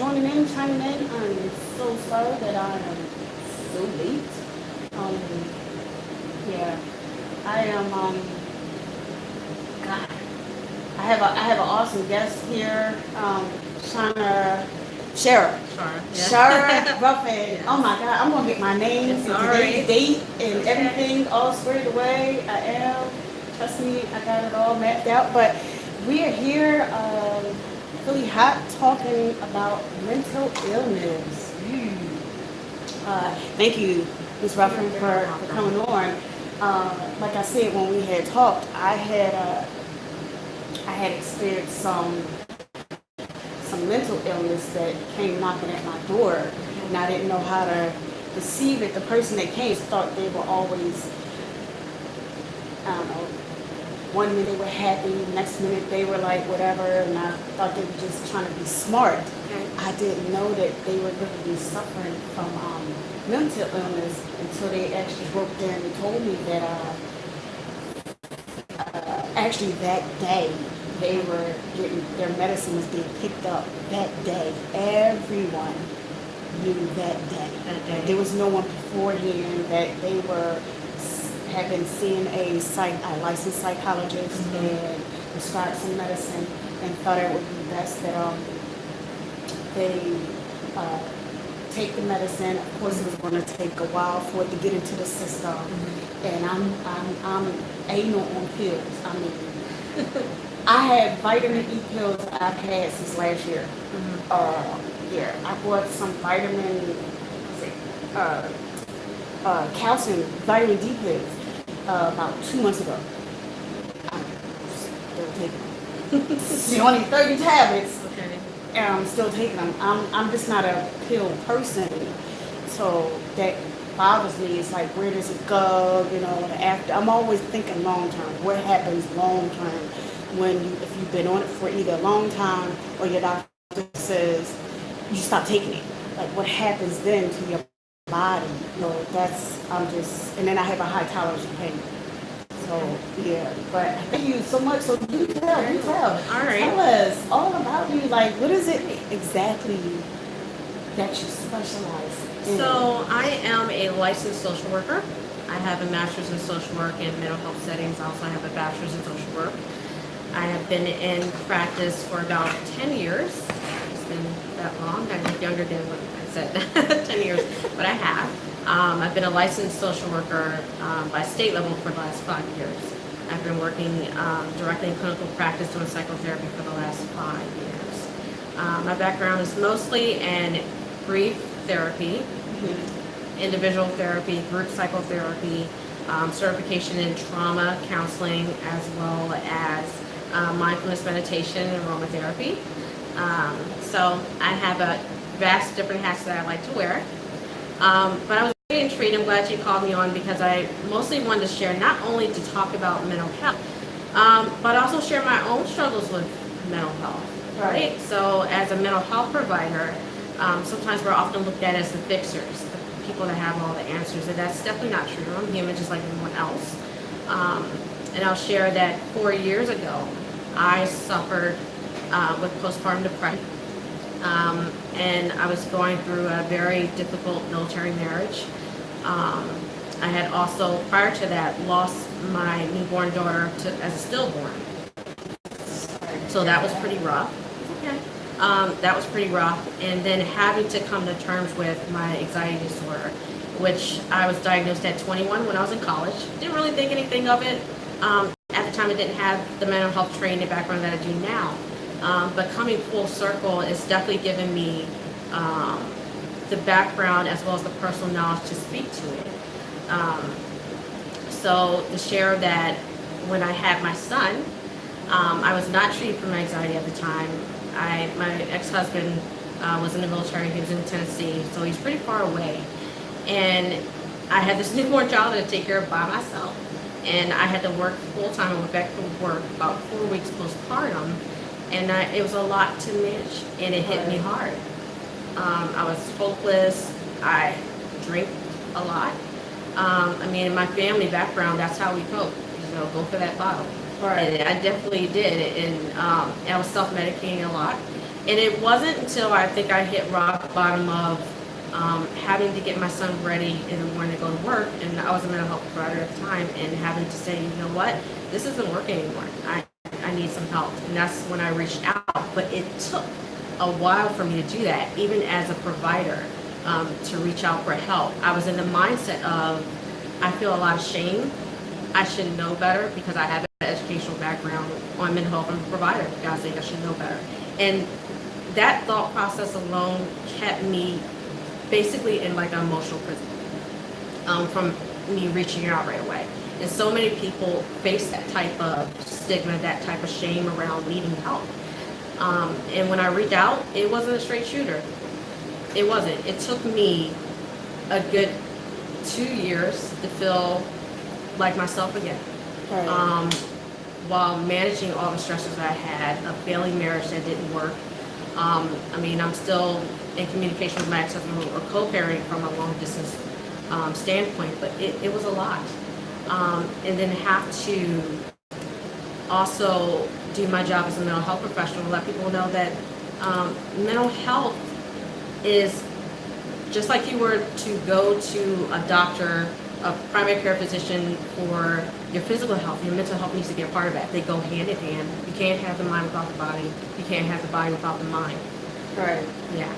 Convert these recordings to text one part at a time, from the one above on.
joining in, chiming in. I'm so sorry that I am so late. Um, yeah, I am. God, I have an awesome guest here. Shana, Shara. Shara. Shara Ruffin. Yes. Oh my God, I'm gonna get my name It's and all today's right. date and Okay. everything all squared away. I am. Trust me, I got it all mapped out. But we are here, really hot, talking about mental illness. Thank you, Ms. Ruffin, for coming on. Like I said, when we had talked, I had experienced some mental illness that came knocking at my door, and I didn't know how to receive it. The person that came thought they were always, I don't know, one minute they were happy, next minute they were like whatever, and I thought they were just trying to be smart. Okay. I didn't know that they were really suffering from mental illness until they actually broke down and told me that actually that day they were getting their medicine was being picked up that day. Everyone knew that day. That day. There was no one beforehand that they had been seeing a licensed psychologist and prescribed some medicine and thought it would be best that they take the medicine. Of course, it was going to take a while for it to get into the system, and I'm anal on pills. I mean, I had vitamin E pills I've had since last year. Yeah, I bought some calcium, vitamin D pills about 2 months ago. I'm still taking them. It's only 30 tablets. Okay. And I'm still taking them. I'm just not a pill person, so that bothers me. It's like, where does it go? You know, after I'm always thinking long term. What happens long term if you've been on it for either a long time or your doctor says you stop taking it? Like, what happens then to your body? You know, and then I have a high tolerance to pain. So, yeah, but thank you so much. So you tell. All right. Tell us all about you. Like, what is it exactly that you specialize in? So I am a licensed social worker. I have a master's in social work and mental health settings. I also have a bachelor's in social work. I have been in practice for about 10 years. It's been that long. I look younger than what I said, 10 years, but I have. I've been a licensed social worker by state level for the last 5 years. I've been working directly in clinical practice doing psychotherapy for the last 5 years. My background is mostly in brief therapy, individual therapy, group psychotherapy, certification in trauma counseling, as well as mindfulness meditation and aromatherapy. So I have a vast different hats that I like to wear. But I was very intrigued. I'm glad you called me on because I mostly wanted to share not only to talk about mental health, but also share my own struggles with mental health. Right? So as a mental health provider, sometimes we're often looked at as the fixers, the people that have all the answers, and that's definitely not true. I'm human just like anyone else. And I'll share that 4 years ago, I suffered with postpartum depression. And I was going through a very difficult military marriage. I had also, prior to that, lost my newborn daughter as a stillborn. So that was pretty rough. Okay. That was pretty rough. And then having to come to terms with my anxiety disorder, which I was diagnosed at 21 when I was in college. Didn't really think anything of it. At the time, I didn't have the mental health training background that I do now. But coming full circle is definitely given me the background as well as the personal knowledge to speak to it. So to share that when I had my son, I was not treated for my anxiety at the time. My ex-husband was in the military. He was in Tennessee, so he's pretty far away. And I had this newborn child to take care of by myself. And I had to work full-time. I went back to work about 4 weeks postpartum. And it was a lot to manage, and it hit me hard. I was hopeless. I drank a lot. I mean, in my family background, that's how we cope. You know, go for that bottle. Right. And I definitely did. And I was self-medicating a lot. And it wasn't until I think I hit rock bottom of having to get my son ready in the morning to go to work, and I was a mental health provider at the time, and having to say, you know what, this isn't working anymore. I need some help. And that's when I reached out. But it took a while for me to do that, even as a provider, to reach out for help. I was in the mindset of, I feel a lot of shame. I should know better because I have an educational background on mental health. I'm a provider. For God's sake, I should know better. And that thought process alone kept me basically in like an emotional prison from me reaching out right away. And so many people face that type of stigma, that type of shame around needing help. And when I reached out, it wasn't a straight shooter. It wasn't. It took me a good 2 years to feel like myself again. Right. While managing all the stressors I had, a failing marriage that didn't work. I mean, I'm still in communication with my ex-husband or co-parenting from a long distance standpoint, but it was a lot. And then have to also do my job as a mental health professional, let people know that mental health is just like you were to go to a doctor, a primary care physician for your physical health. Your mental health needs to be a part of that. They go hand in hand. You can't have the mind without the body. You can't have the body without the mind. Right. Yeah.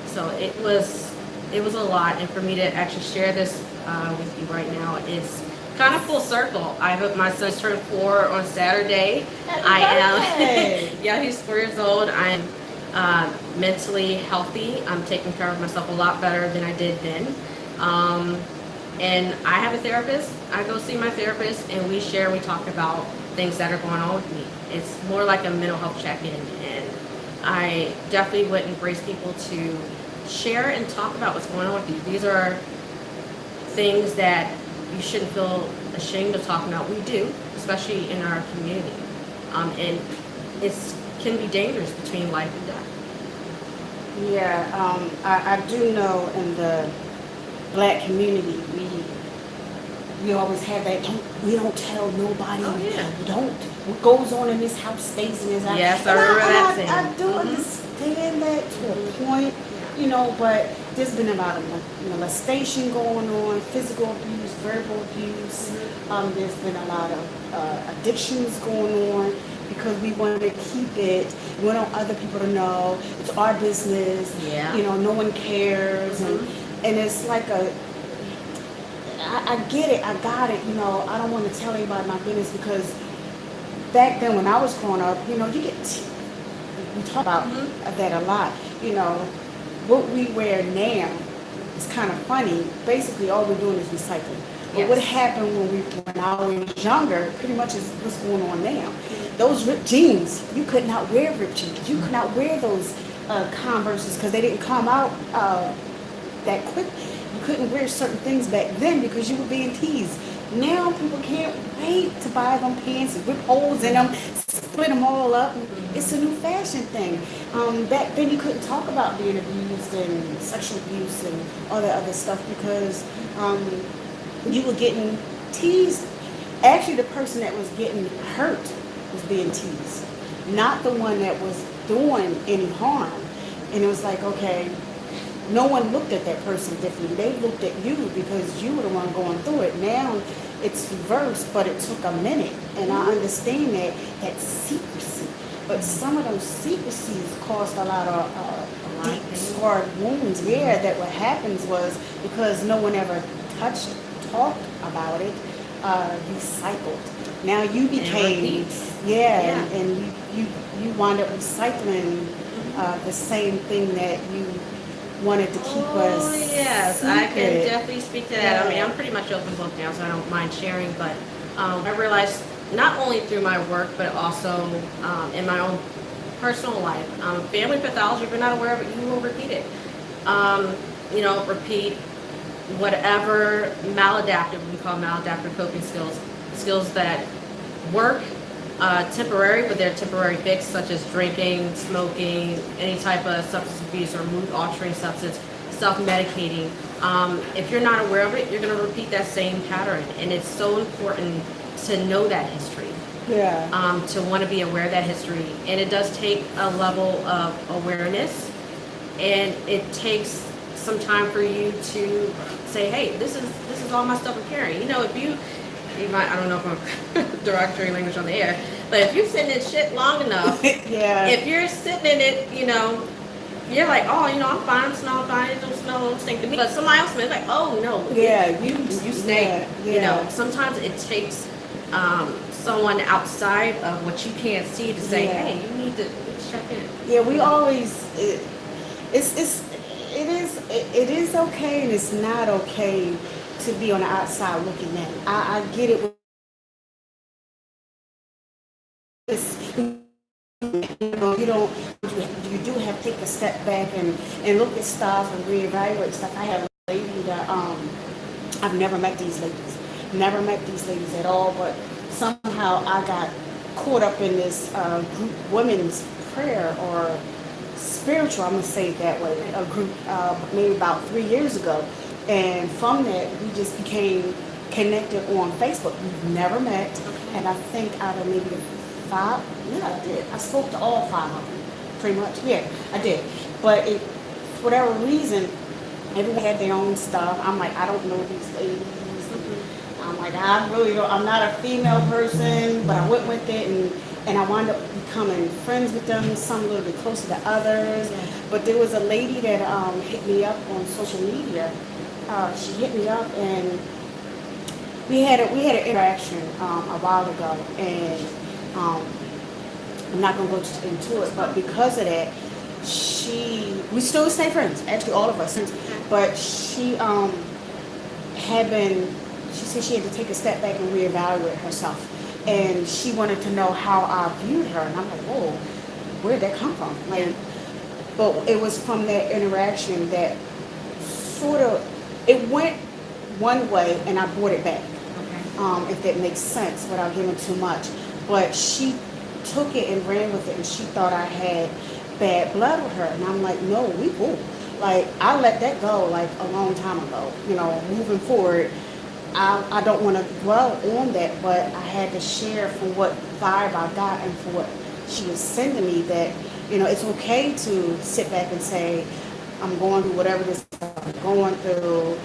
So it was a lot, and for me to actually share this with you right now is kind of full circle. I hope my son's turned 4 on Saturday. I am. Yeah, he's 4 years old. I'm mentally healthy. I'm taking care of myself a lot better than I did then. And I have a therapist. I go see my therapist, and we share. We talk about things that are going on with me. It's more like a mental health check-in, and I definitely would embrace people to share and talk about what's going on with you. These are things that you shouldn't feel ashamed of talking about. We do, especially in our community. And it can be dangerous between life and death. Yeah, I do know in the Black community, we always have that, we don't tell nobody. Oh, yeah. We don't. What goes on in this house stays in this house. Yes, I remember that thing. I do understand that to a point, but there's been a lot of molestation going on, physical abuse, verbal abuse. There's been a lot of addictions going on because we want to keep it. We don't want other people to know. It's our business. Yeah. No one cares. And it's like I get it, I got it, I don't want to tell anybody my business because back then when I was growing up, we talk about that a lot, what we wear now is kind of funny. Basically all we're doing is recycling. But what happened when I was younger, pretty much is what's going on now. Those ripped jeans, you could not wear ripped jeans. You could not wear those Converses because they didn't come out that quick. You couldn't wear certain things back then because you were being teased. Now people can't wait to buy them pants and rip holes in them, split them all up. It's a new fashion thing. Back then you couldn't talk about being abused and sexual abuse and all that other stuff because you were getting teased. Actually, the person that was getting hurt was being teased, not the one that was doing any harm. And it was like, okay, no one looked at that person differently. They looked at you because you were the one going through it. Now it's reversed, but it took a minute. And I understand that secrecy. But some of those secrecies caused a lot of deep scarred wounds. Yeah, that what happens was because no one ever talked about it, recycled. Now you became, and you wind up recycling the same thing that you wanted to keep us. Oh, yes, secret. I can definitely speak to that. I mean, I'm pretty much open book now, so I don't mind sharing, but I realized not only through my work, but also in my own personal life, family pathology, if you're not aware of it, you will repeat it. Repeat whatever maladaptive, we call maladaptive coping skills that work temporary, but they're temporary fix, such as drinking, smoking, any type of substance abuse or mood-altering substance, self-medicating. If you're not aware of it, you're going to repeat that same pattern, and it's so important to know that history Yeah. to want to be aware of that history. And it does take a level of awareness, and it takes some time for you to say, hey, this is all my stuff I'm carrying. If you might, I don't know if I'm derogatory language on the air, but if you're sitting in shit long enough, Yeah. if you're sitting in it, you're like, oh, I'm fine, smell fine, it don't smell, don't stink to me. But somebody else may be like, oh no, Yeah. you stink. Yeah. Sometimes it takes someone outside of what you can't see to say, Yeah. hey, you need to check in. Yeah, we always it is okay and it's not okay to be on the outside looking in. I get it. You don't you do have to take a step back and look at stuff and reevaluate stuff. I have a lady that I've never met these ladies at all, but somehow I got caught up in this group women's prayer or spiritual, I'm gonna say it that way, a group maybe about 3 years ago, and from that we just became connected on Facebook. We've never met, and I think out of maybe 5, yeah, I did. I spoke to all 5 of them, pretty much. Yeah, I did. But for whatever reason, everyone had their own stuff. I'm like, I don't know these ladies. I'm like, I really don't. I'm not a female person, but I went with it, and I wound up becoming friends with them. Some a little bit closer to others. Yeah. But there was a lady that hit me up on social media. She hit me up, and we had an interaction a while ago, and I'm not gonna go into it, but because of that, we still stay friends. Actually, all of us. But she she said she had to take a step back and reevaluate herself, and she wanted to know how I viewed her, and I'm like, whoa, where'd that come from? Like, but it was from that interaction that sort of it went one way, and I brought it back. Okay. If that makes sense, without giving too much. But she took it and ran with it, and she thought I had bad blood with her, and I'm like, no, we cool. Like, I let that go like a long time ago. Moving forward, I don't want to dwell on that, but I had to share from what vibe I got and for what she was sending me that, it's okay to sit back and say, I'm going through whatever this I'm going through.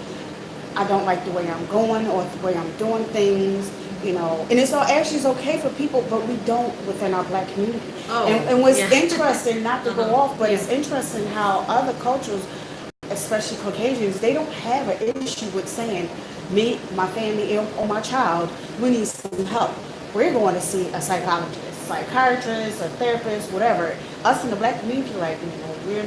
I don't like the way I'm going or the way I'm doing things, And it's actually okay for people, but we don't within our black community. Oh, and what's yeah. interesting, not to go off, but Yeah. it's interesting how other cultures, especially Caucasians, they don't have an issue with saying, me, my family, or my child, we need some help. We're going to see a psychologist, psychiatrist, a therapist, whatever. Us in the black community, like, we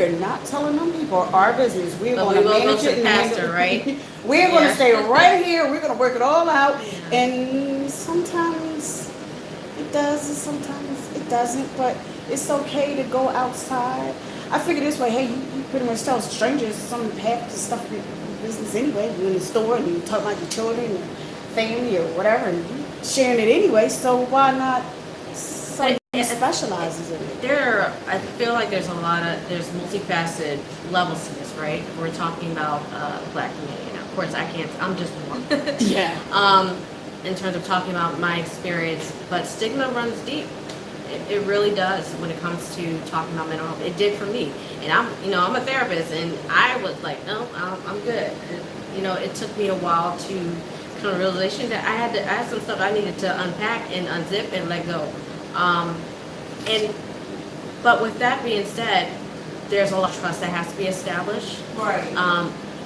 are not telling them people our business. We're But going we to will go manage to it and pastor, handle it. right? We're going to Yeah. stay right here. We're going to work it all out. Yeah. And sometimes it does, and sometimes it doesn't. But it's okay to go outside. I figure this way, hey, you pretty much tell strangers some half the stuff in business anyway. You're in the store and you talk about your children or family or whatever, and you sharing it anyway. So why not somebody who specializes in it? I feel like there's multifaceted levels to this, right? We're talking about black community. Now, of course, I'm just one. Yeah. In terms of talking about my experience, but stigma runs deep. It really does when it comes to talking about mental health. It did for me, and I'm a therapist, and I was like, no, I'm good. It took me a while to come to realization that I had some stuff I needed to unpack and unzip and let go. But with that being said, there's a lot of trust that has to be established. Right.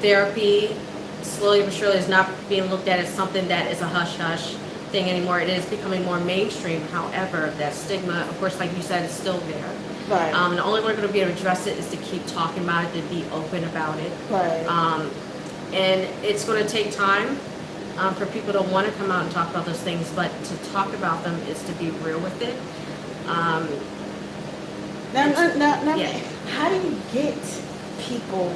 Therapy, slowly but surely, is not being looked at as something that is a hush-hush thing anymore. It is becoming more mainstream. However, that stigma, of course, like you said, is still there. Right. And the only way we're going to be able to address it is to keep talking about it, to be open about it. Right. And it's going to take time for people to want to come out and talk about those things, but to talk about them is to be real with it. Now, Yeah. how do you get people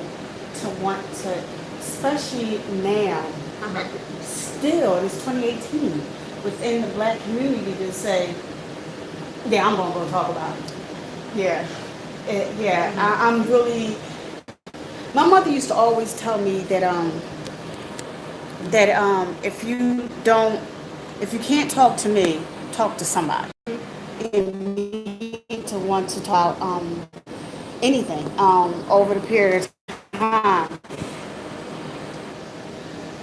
to want to, especially now, still, it's 2018, within the black community to say, yeah, I'm going to go talk about it. Yeah. I'm really, my mother used to always tell me that if you don't if you can't talk to me, talk to somebody. And me to want to talk anything over the period of time.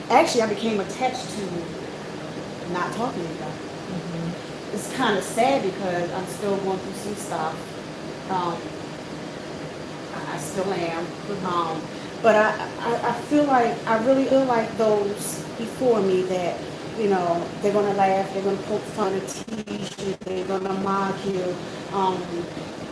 Actually, I became attached to not talking to anybody. It's kind of sad because I'm still going through some stuff. Um, I still am. But I feel like, I really feel like those before me that, you know, they're going to laugh, they're going to poke fun and tease you, they're going to mock you.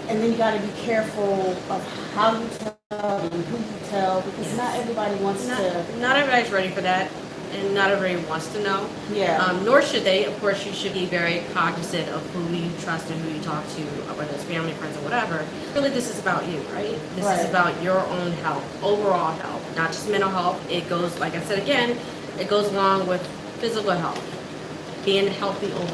And then you got to be careful of how you tell and who you tell, because not everybody wants to. Not everybody's ready for that, and not everybody wants to know. Yeah. Nor should they. Of course, you should be very cognizant of who you trust and who you talk to, whether it's family, friends, or whatever. Really, this is about you, right? This is about your own health, overall health, not just mental health. It goes, like I said again, it goes along with physical health, being healthy overall.